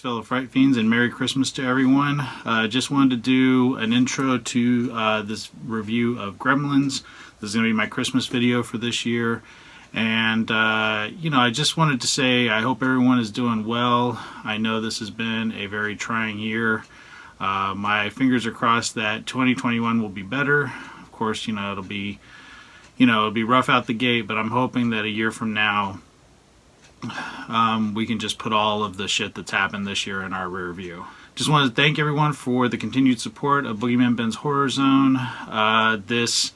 Greetings, fellow Fright Fiends, and Merry Christmas to everyone. Just wanted to do an intro to this review of Gremlins. This is going to be my Christmas video for this year. And, I just wanted to say I hope everyone is doing well. I know this has been a very trying year. My fingers are crossed that 2021 will be better. Of course, it'll be rough out the gate, but I'm hoping that a year from now, we can just put all of the shit that's happened this year in our rear view. Just wanted to thank everyone for the continued support of Boogeyman Ben's Horror Zone. This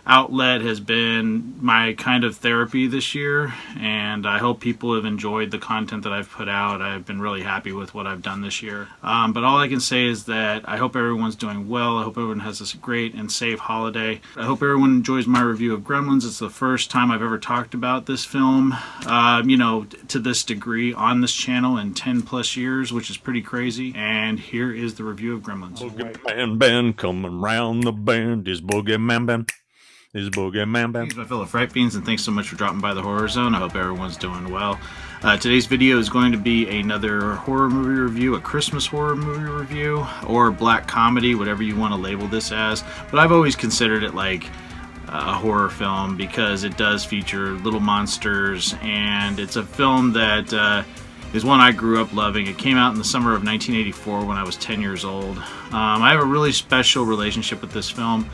outlet has been my kind of therapy this year, and I hope people have enjoyed the content that I've put out. I've been really happy with what I've done this year. But all I can say is that I hope everyone's doing well. I hope everyone has this great and safe holiday. I hope everyone enjoys my review of Gremlins. It's the first time I've ever talked about this film, to this degree on this channel in 10 plus years, which is pretty crazy. And here is the review of Gremlins. Boogeyman Ben coming round the bend is Boogeyman Ben. Is Boogeyman Ben. Thanks, my fellow Fright Fiends, and thanks so much for dropping by the Horror Zone. I hope everyone's doing well. Today's video is going to be another horror movie review, a Christmas horror movie review, or black comedy, whatever you want to label this as. But I've always considered it like a horror film because it does feature little monsters, and it's a film that is one I grew up loving. It came out in the summer of 1984 when I was 10 years old. I have a really special relationship with this film.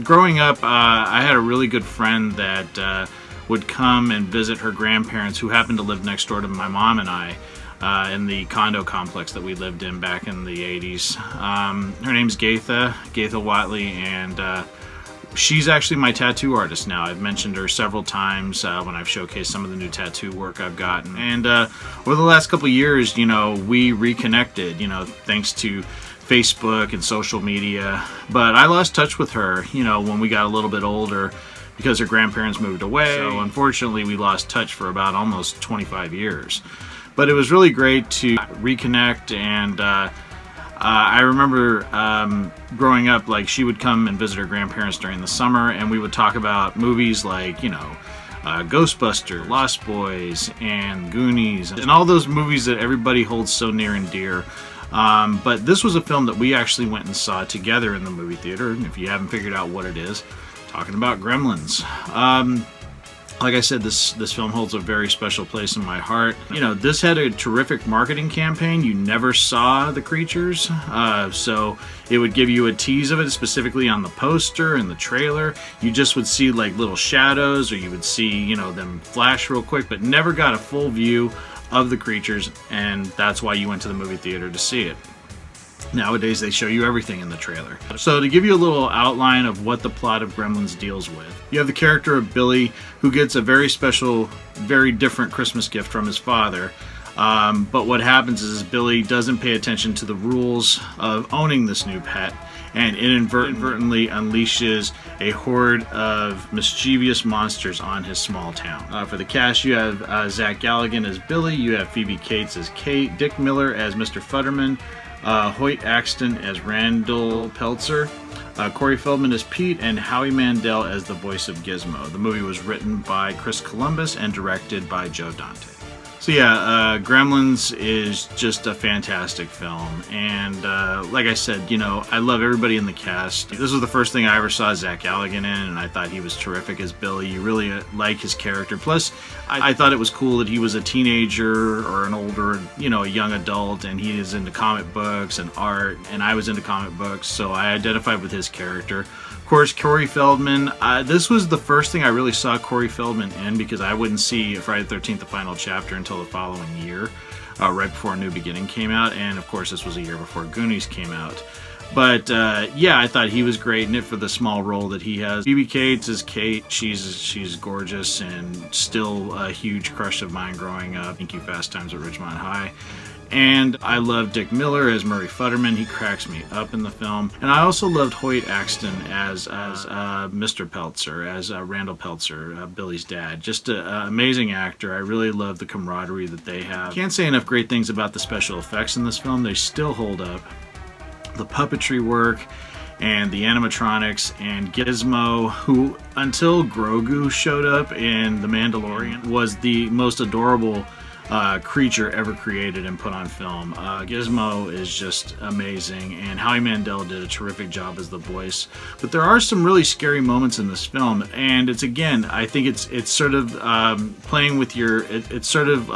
Growing up, I had a really good friend that would come and visit her grandparents, who happened to live next door to my mom and I in the condo complex that we lived in back in the 80s. Her name's Gaitha Watley, and she's actually my tattoo artist now. I've mentioned her several times when I've showcased some of the new tattoo work I've gotten. And over the last couple of years, we reconnected, thanks to Facebook and social media. But I lost touch with her, when we got a little bit older because her grandparents moved away. So unfortunately, we lost touch for about almost 25 years. But it was really great to reconnect, and I remember growing up, like, she would come and visit her grandparents during the summer, and we would talk about movies like, Ghostbusters, Lost Boys, and Goonies, and all those movies that everybody holds so near and dear. But this was a film that we actually went and saw together in the movie theater. If you haven't figured out what it is, talking about Gremlins. Like I said, this film holds a very special place in my heart. This had a terrific marketing campaign. You never saw the creatures, so it would give you a tease of it, specifically on the poster and the trailer. You just would see like little shadows, or you would see, them flash real quick, but never got a full view of the creatures, and that's why you went to the movie theater to see it. Nowadays, they show you everything in the trailer. So to give you a little outline of what the plot of Gremlins deals with, you have the character of Billy, who gets a very special, very different Christmas gift from his father. But what happens is Billy doesn't pay attention to the rules of owning this new pet, and inadvertently unleashes a horde of mischievous monsters on his small town. For the cast, you have Zach Galligan as Billy, you have Phoebe Cates as Kate, Dick Miller as Mr. Futterman, Hoyt Axton as Randall Peltzer, Corey Feldman as Pete, and Howie Mandel as the voice of Gizmo. The movie was written by Chris Columbus and directed by Joe Dante. So yeah, Gremlins is just a fantastic film, and like I said, I love everybody in the cast. This was the first thing I ever saw Zach Galligan in, and I thought he was terrific as Billy. You really like his character. Plus, I thought it was cool that he was a teenager or an older, a young adult, and he is into comic books and art, and I was into comic books, so I identified with his character. Of course, Corey Feldman. This was the first thing I really saw Corey Feldman in, because I wouldn't see Friday the 13th, the final chapter, until the following year, right before New Beginning came out, and of course this was a year before Goonies came out. But yeah, I thought he was great in it for the small role that he has. Phoebe Cates is Kate. She's gorgeous and still a huge crush of mine growing up. Thank you, Fast Times at Ridgemont High. And I love Dick Miller as Murray Futterman. He cracks me up in the film. And I also loved Hoyt Axton as Mr. Peltzer, as Randall Peltzer, Billy's dad. Just an amazing actor. I really love the camaraderie that they have. Can't say enough great things about the special effects in this film. They still hold up. The puppetry work and the animatronics, and Gizmo, who until Grogu showed up in The Mandalorian was the most adorable creature ever created and put on film. Gizmo is just amazing, and Howie Mandel did a terrific job as the voice. But there are some really scary moments in this film, and it's, again, I think it's sort of playing with your, it's sort of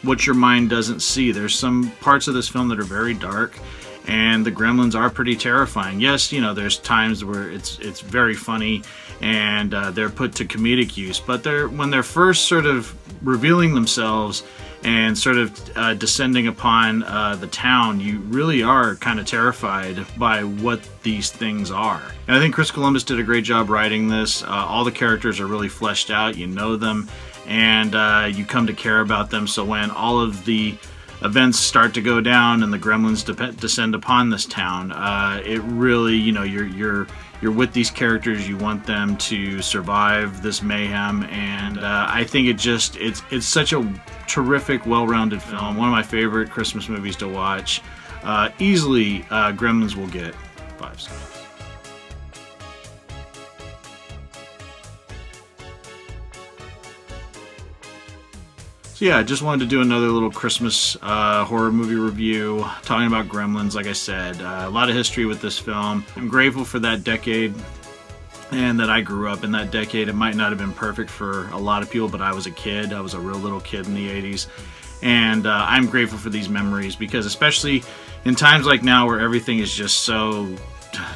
what your mind doesn't see. There's some parts of this film that are very dark, and the Gremlins are pretty terrifying. Yes, you know, there's times where it's very funny and they're put to comedic use, but when they're first sort of revealing themselves and sort of descending upon the town, you really are kind of terrified by what these things are. And I think Chris Columbus did a great job writing this. All the characters are really fleshed out, you know them, and you come to care about them. So when all of the events start to go down and the Gremlins descend upon this town, it really, you know, you're with these characters. You want them to survive this mayhem, and I think it's such a terrific, well-rounded film. One of my favorite Christmas movies to watch. Easily, Gremlins will get 5 stars. So yeah, I just wanted to do another little Christmas horror movie review, talking about Gremlins. Like I said, a lot of history with this film. I'm grateful for that decade, and that I grew up in that decade. It might not have been perfect for a lot of people, but I was a kid. I was a real little kid in the 80s. And I'm grateful for these memories, because especially in times like now where everything is just so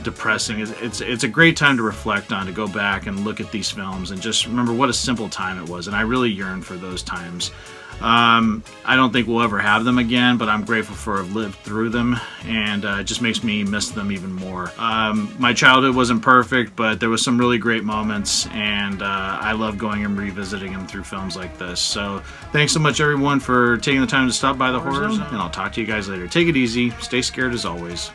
depressing, it's a great time to reflect on, to go back and look at these films and just remember what a simple time it was. And I really yearn for those times. I don't think we'll ever have them again, but I'm grateful for have lived through them, and it just makes me miss them even more. My childhood wasn't perfect, but there was some really great moments, and I love going and revisiting them through films like this. So thanks so much, everyone, for taking the time to stop by the Horror Zone, and I'll talk to you guys later. Take it easy, stay scared as always.